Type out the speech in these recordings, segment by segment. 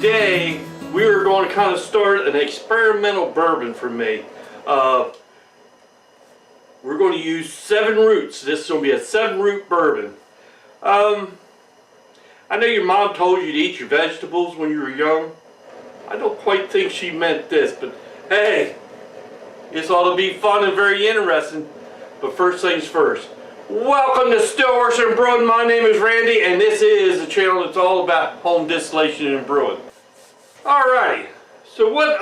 today we are going to kind of start an experimental bourbon for me. We're going to use 7 roots. This is going to be a 7-root bourbon. I know your mom told you to eat your vegetables when you were young. I don't quite think she meant this, but hey, this ought to be fun and very interesting. But first things first. Welcome to Stillworks and Brewing. My name is Randy, and this is a channel that's all about home distillation and brewing. Alrighty, so what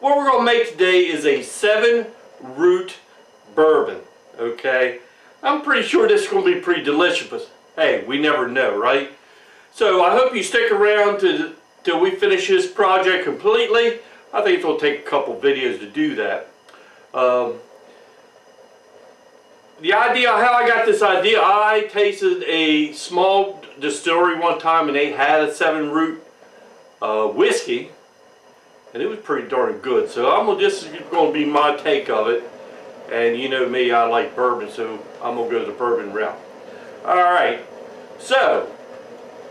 we're going to make today is a 7-root bourbon. Okay, I'm pretty sure this is going to be pretty delicious, but hey, we never know, right? So I hope you stick around till we finish this project completely. I think it's going to take a couple videos to do that. The idea, how I got this idea, I tasted a small distillery one time and they had a 7-root whiskey, and it was pretty darn good. So this is going to be my take of it. And you know me, I like bourbon, so I'm going to go the bourbon route. Alright, so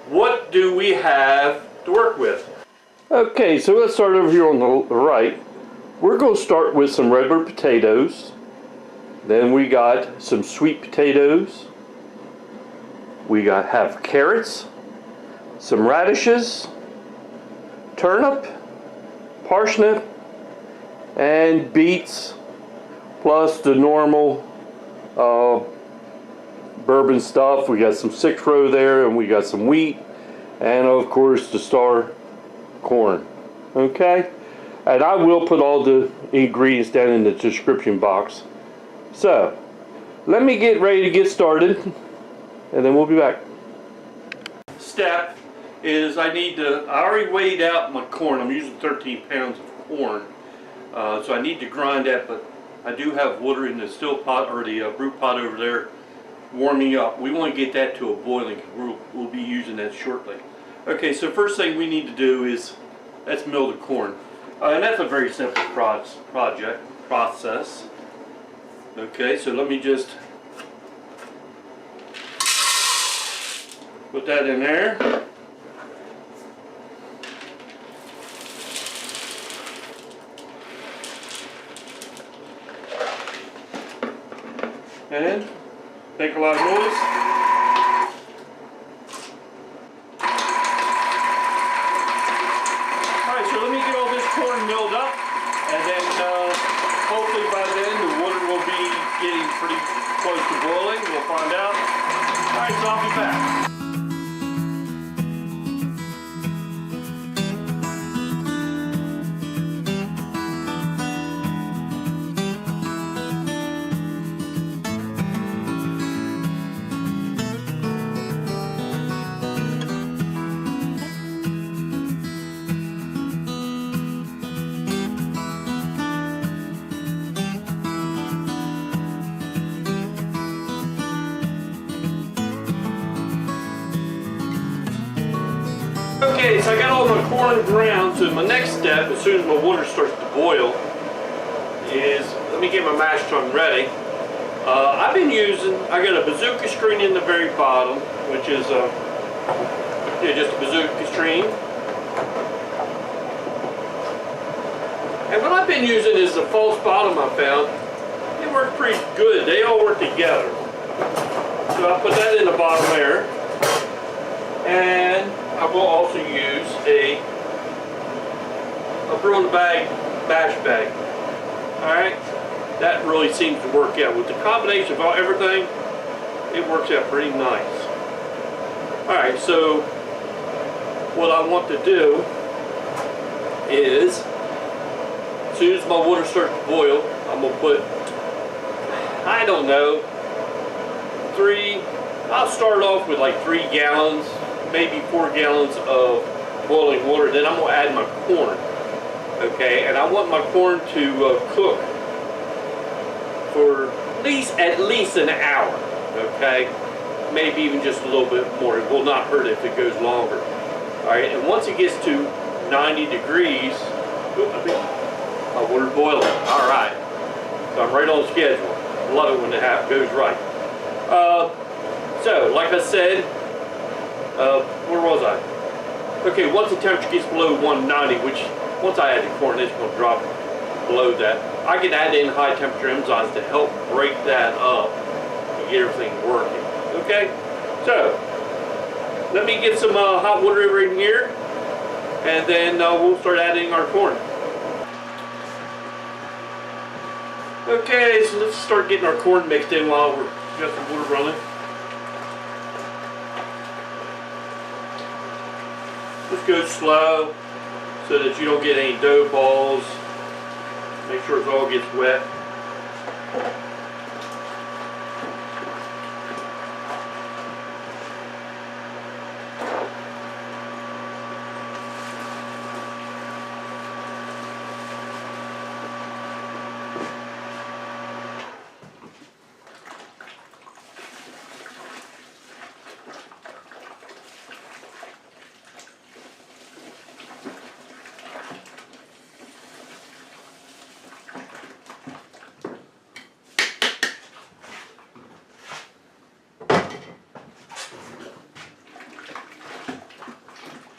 what do we have to work with? Okay, so let's start over here on the right. We're going to start with some regular potatoes. Then we got some sweet potatoes. We have carrots, some radishes, turnip, parsnip, and beets, plus the normal bourbon stuff. We got some 6-row there, and we got some wheat, and of course the star corn. Okay, and I will put all the ingredients down in the description box. So let me get ready to get started, and then we'll be back. Step is I already weighed out my corn. I'm using 13 pounds of corn, so I need to grind that, but I do have water in the still pot, or the brew pot over there, warming up. We want to get that to a boiling, because we'll be using that shortly. Okay, so first thing we need to do is let's mill the corn, and that's a very simple process. Okay, so let me just put that in there. And make a lot of noise. Alright, so let me get all this corn milled up, and then hopefully by then the water will be getting pretty close to boiling. We'll find out. Alright, so I'll be back. Okay, so I got all my corn ground, so my next step, as soon as my water starts to boil, is, let me get my mash tun ready. I got a bazooka screen in the very bottom, which is just a bazooka screen. And what I've been using is the false bottom I found. They work pretty good, they all work together. So I'll put that in the bottom there. And I will also use a Brewing bag, bash bag. Alright, that really seems to work out. With the combination of everything, it works out pretty nice. Alright, so what I want to do is, as soon as my water starts to boil, I'm going to put, I don't know, I'll start off with like 3 gallons, maybe 4 gallons of boiling water. Then I'm going to add my corn. Okay, and I want my corn to cook for at least an hour. Okay, maybe even just a little bit more. It will not hurt if it goes longer. Alright, and once it gets to 90 degrees, I think my water's boiling. Alright, so I'm right on schedule. I love it when it goes right. So, like I said, where was I? Okay, once the temperature gets below 190, which once I add the corn, it's going to drop below that, I can add in high temperature enzymes to help break that up and get everything working. Okay, so let me get some hot water over in here, and then we'll start adding our corn. Okay, so let's start getting our corn mixed in while we're got the water running. Just go slow so that you don't get any dough balls. Make sure it all gets wet.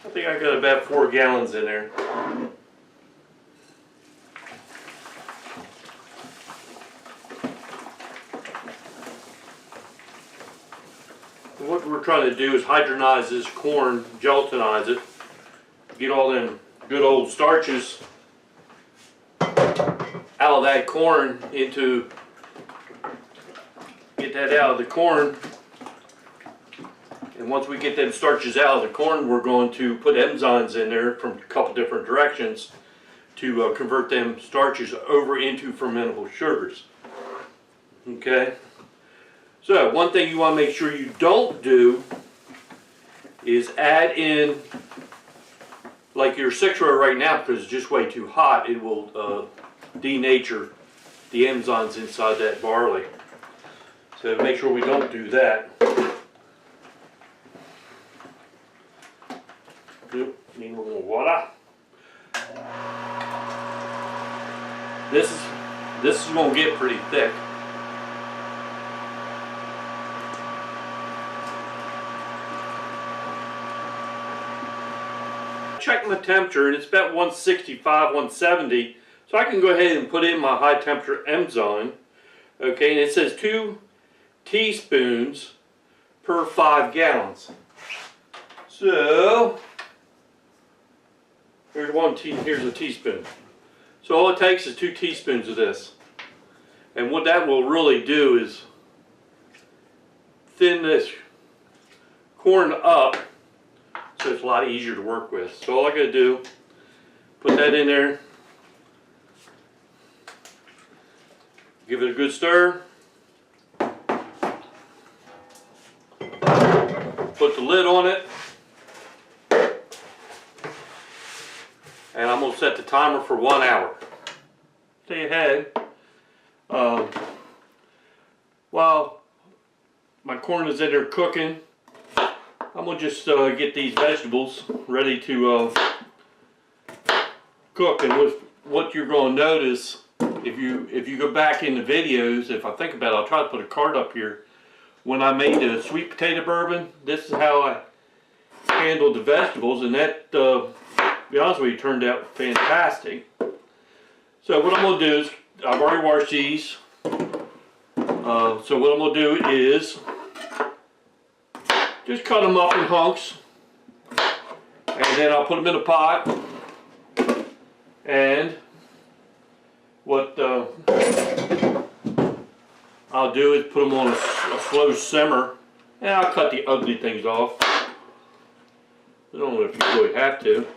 I think I got about 4 gallons in there. What we're trying to do is hydronize this corn, gelatinize it, get all them good old starches out of that corn into, get that out of the corn. And once we get them starches out of the corn, we're going to put enzymes in there from a couple different directions to convert them starches over into fermentable sugars. Okay? So, one thing you want to make sure you don't do is add in, like your 6-row right now, because it's just way too hot, it will denature the enzymes inside that barley. So make sure we don't do that. Need a little water. This is going to get pretty thick. Check my temperature and it's about 165, 170. So I can go ahead and put in my high temperature enzyme. Okay, and it says 2 teaspoons per 5 gallons. So here's a teaspoon. So all it takes is 2 teaspoons of this. And what that will really do is thin this corn up so it's a lot easier to work with. So all I gotta do, put that in there, give it a good stir, put the lid on it, and I'm going to set the timer for 1 hour. Stay ahead. While my corn is in there cooking, I'm going to just get these vegetables ready to cook. And what you're going to notice, if you go back in the videos, if I think about it, I'll try to put a card up here. When I made the sweet potato bourbon, this is how I handled the vegetables, and that, to be honest with you, turned out fantastic. So what I'm going to do is, I've already washed these. So what I'm going to do is just cut them up in hunks, and then I'll put them in a pot. And what I'll do is put them on a slow simmer, and I'll cut the ugly things off. I don't know if you really have to.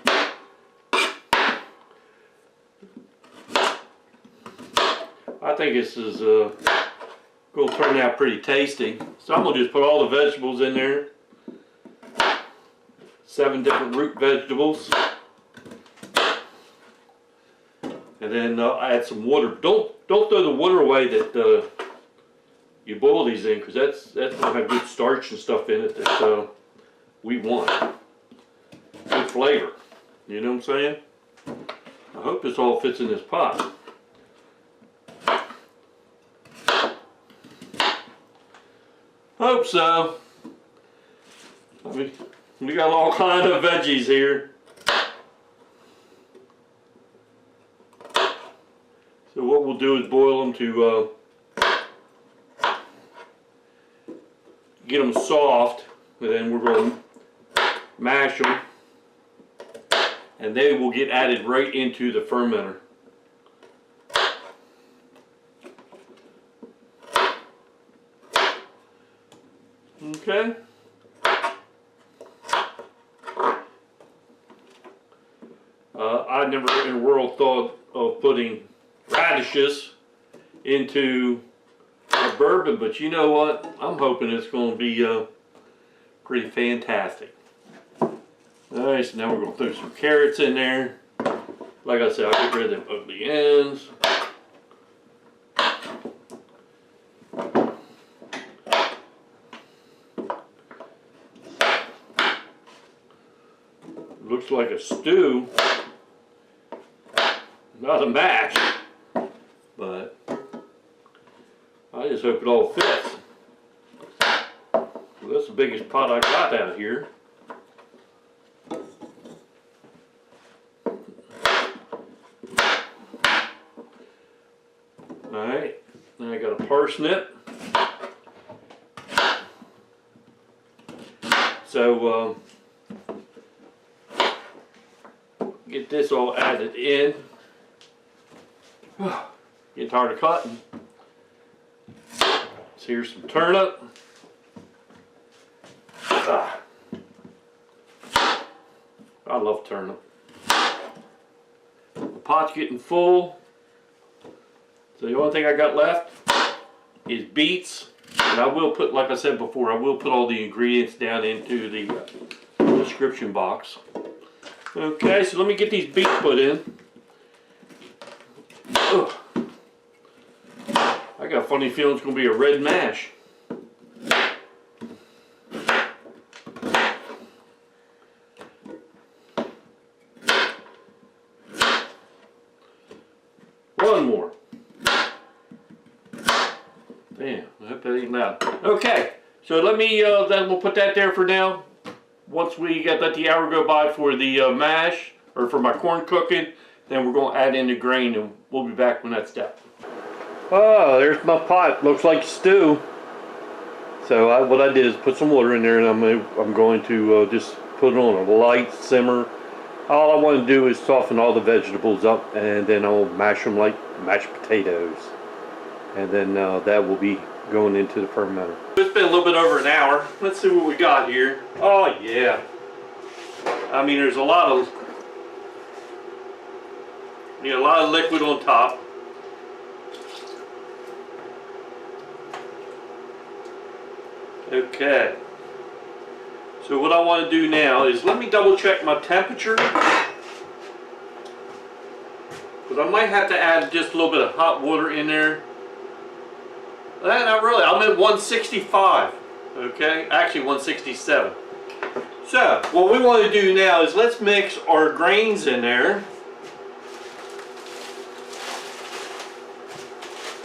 I think this is going to turn out pretty tasty. So I'm going to just put all the vegetables in there. 7 different root vegetables. And then add some water. Don't throw the water away that you boil these in, because that's going to have good starch and stuff in it that we want. Good flavor. You know what I'm saying? I hope this all fits in this pot. Hope so. Let We got all kind of veggies here. So what we'll do is boil them to get them soft, and then we're going to mash them, and they will get added right into the fermenter. Okay. I never in the world thought of putting radishes into a bourbon, but you know what? I'm hoping it's going to be pretty fantastic. Alright, so now we're going to throw some carrots in there. Like I said, I'll get rid of them ugly ends. Looks like a stew, not a mash, but I just hope it all fits. Well, that's the biggest pot I got out here. Alright, then I got a parsnip. So, get this all added in. Getting tired of cutting. So here's some turnip. I love turnip. The pot's getting full. So the only thing I got left is beets. And I will put, like I said before, I will put all the ingredients down into the description box. Okay, so let me get these beets put in. Ugh. I got a funny feeling it's going to be a red mash. One more. Damn, I hope that ain't loud. Okay, so let me, then we'll put that there for now. Once we let the hour go by for the mash, or for my corn cooking, then we're going to add in the grain, and we'll be back when that's done. Oh, there's my pot. Looks like stew. So what I did is put some water in there, and I'm going to just put it on a light simmer. All I want to do is soften all the vegetables up, and then I'll mash them like mashed potatoes. And then that will be going into the fermenter. It's been a little bit over an hour. Let's see what we got here. Oh yeah. I mean, there's a lot of liquid on top. Okay. So what I want to do now is let me double check my temperature. Because I might have to add just a little bit of hot water in there. Not really, I'm at 165, okay? Actually 167. So, what we want to do now is let's mix our grains in there.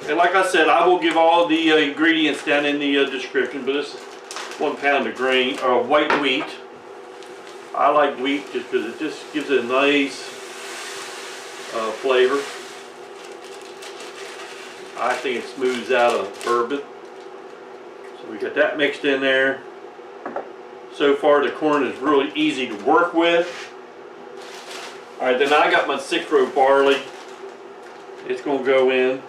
And like I said, I will give all the ingredients down in the description, but this is 1 pound of grain, or white wheat. I like wheat just because it just gives it a nice flavor. I think it smooths out a bourbon. So we got that mixed in there. So far the corn is really easy to work with. Alright, then I got my 6-row barley. It's going to go in.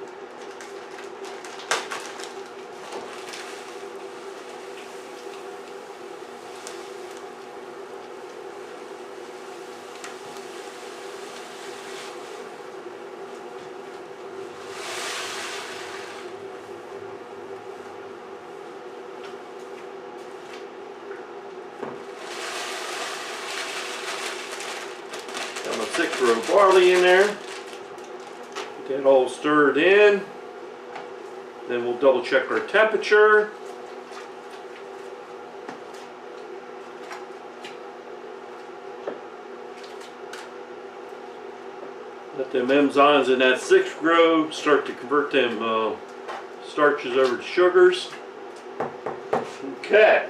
Got my 6-row barley in there. Get that all stirred in. Then we'll double check our temperature. Let them enzymes in that 6th row start to convert them starches over to sugars. Okay.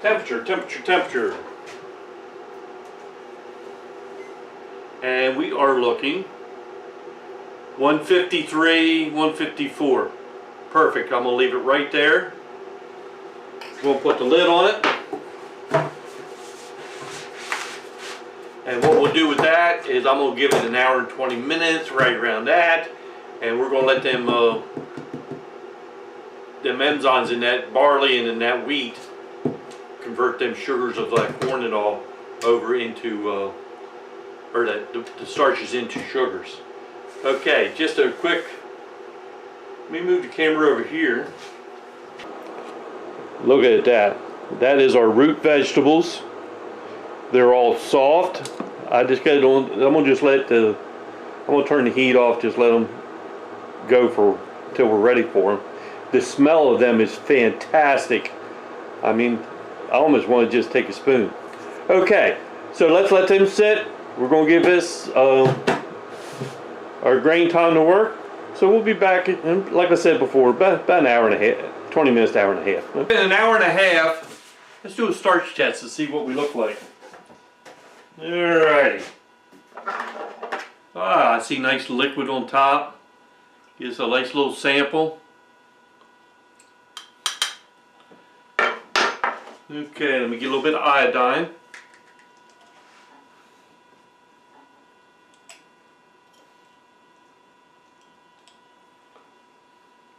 Temperature. And we are looking 153, 154. Perfect. I'm going to leave it right there. We'll put the lid on it. And what we'll do with that is I'm going to give it an hour and 20 minutes, right around that. And we're going to let them enzymes in that barley and in that wheat convert them sugars of that corn and all over into, or the starches into sugars. Okay, just a quick, let me move the camera over here. Look at that. That is our root vegetables. They're all soft. I just got it on, I'm gonna just let I'm gonna turn the heat off, just let them go for until we're ready for them. The smell of them is fantastic. I mean, I almost want to just take a spoon. Okay, so let's let them sit. We're gonna give this our grain time to work. So we'll be back, like I said before, about an hour and a half, 20 minutes to hour and a half. In an hour and a half, let's do a starch test to see what we look like. Alrighty. I see nice liquid on top. Gives a nice little sample. Okay, let me get a little bit of iodine.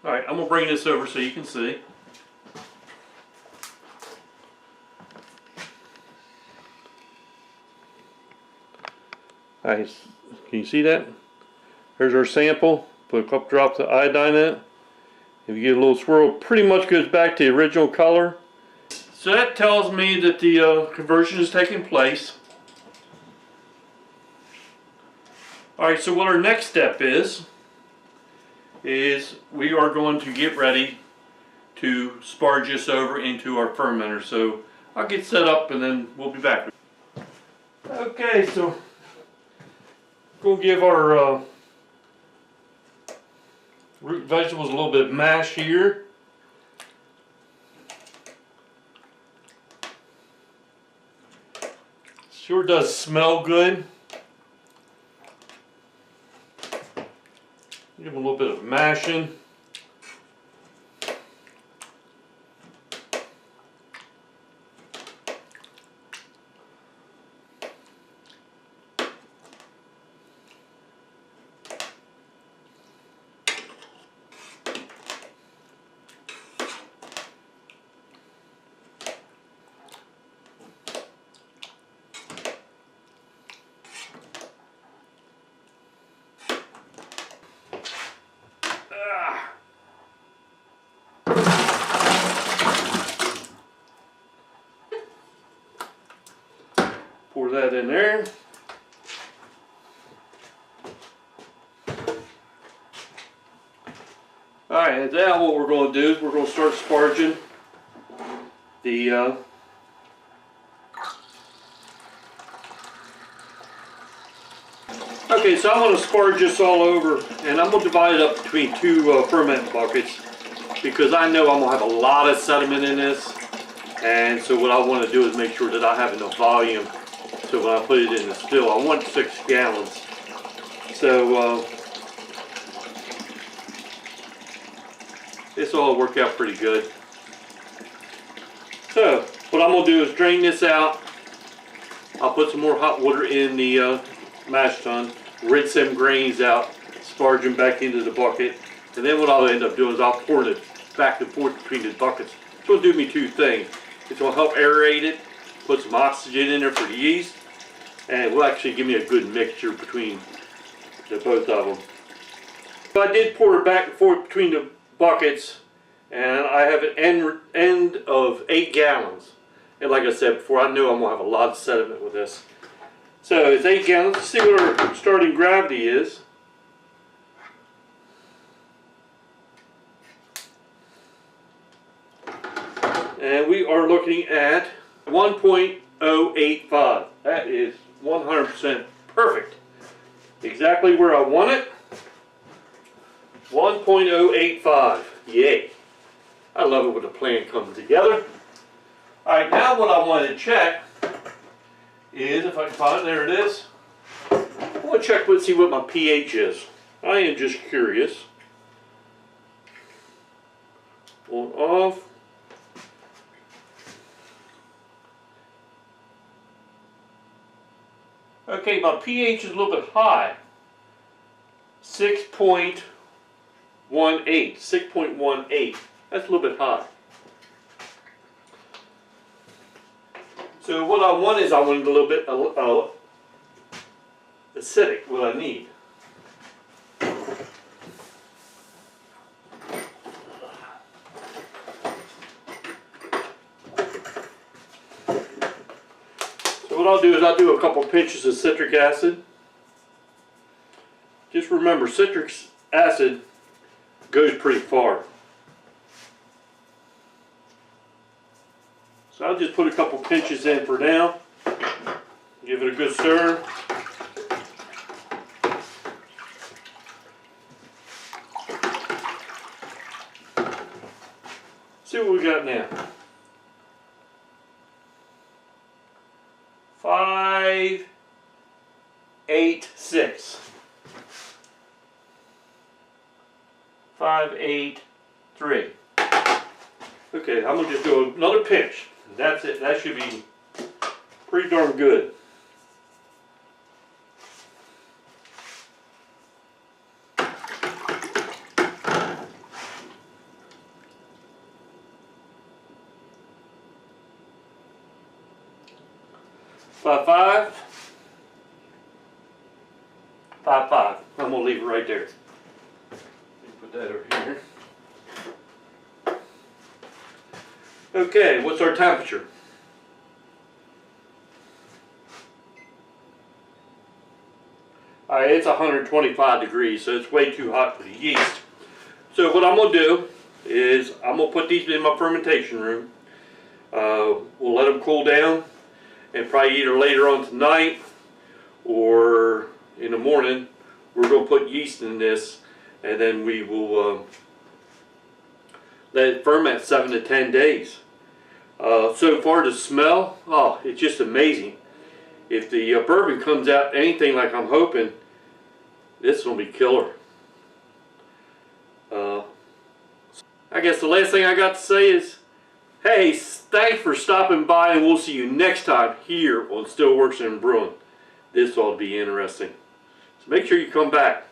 Alright, I'm going to bring this over so you can see. Alright, can you see that? There's our sample. Put a couple drops of iodine in it. If you get a little swirl, it pretty much goes back to the original color. So that tells me that the conversion is taking place. Alright, so what our next step is we are going to get ready to sparge this over into our fermenter. So I'll get set up and then we'll be back. Okay, so we'll give our root vegetables a little bit of mash here. Sure does smell good. Give them a little bit of mashing. Pour that in there. Alright, now what we're going to do is we're going to start sparging the okay, so I'm going to sparge this all over, and I'm going to divide it up between two ferment buckets because I know I'm going to have a lot of sediment in this, and so what I want to do is make sure that I have enough volume. So when I put it in the still, I want 6 gallons. So this will work out pretty good. So what I'm going to do is drain this out. I'll put some more hot water in the mash tun, rinse them grains out, sparge them back into the bucket, and then what I'll end up doing is I'll pour it back and forth between the buckets. It's going to do me 2 things. It's going to help aerate it, put some oxygen in there for the yeast, and it will actually give me a good mixture between the both of them. So I did pour it back and forth between the buckets, and I have an end of 8 gallons. And like I said before, I know I'm going to have a lot of sediment with this. So it's 8 gallons. Let's see what our starting gravity is. And we are looking at 1.085. That is 100% perfect. Exactly where I want it. 1.085. Yay. I love it when the plan comes together. Alright, now what I want to check is, if I can find it, there it is. I want to check see what my pH is. I am just curious. On, off. Okay, my pH is a little bit high. 6.18. 6.18. That's a little bit high. So what I want is, I want a little bit acidic, what I need. So what I'll do is I'll do a couple pinches of citric acid. Just remember, citric acid goes pretty far. So I'll just put a couple pinches in for now. Give it a good stir. See what we got now. 5, 8, 6. 5, 8, 3. Okay, I'm going to just do another pinch. That's it. That should be pretty darn good. Five, 5. I'm going to leave it right there. Put that over here. Okay, what's our temperature? Alright, it's 125 degrees, so it's way too hot for the yeast. So what I'm going to do is I'm going to put these in my fermentation room. We'll let them cool down, and probably either later on tonight or in the morning we're going to put yeast in this, and then we will let it ferment 7 to 10 days. So far the smell, oh, it's just amazing. If the bourbon comes out anything like I'm hoping, this will be killer. I guess the last thing I got to say is, hey, thanks for stopping by, and we'll see you next time here on Stillworks and Brewing. This ought to be interesting. So make sure you come back.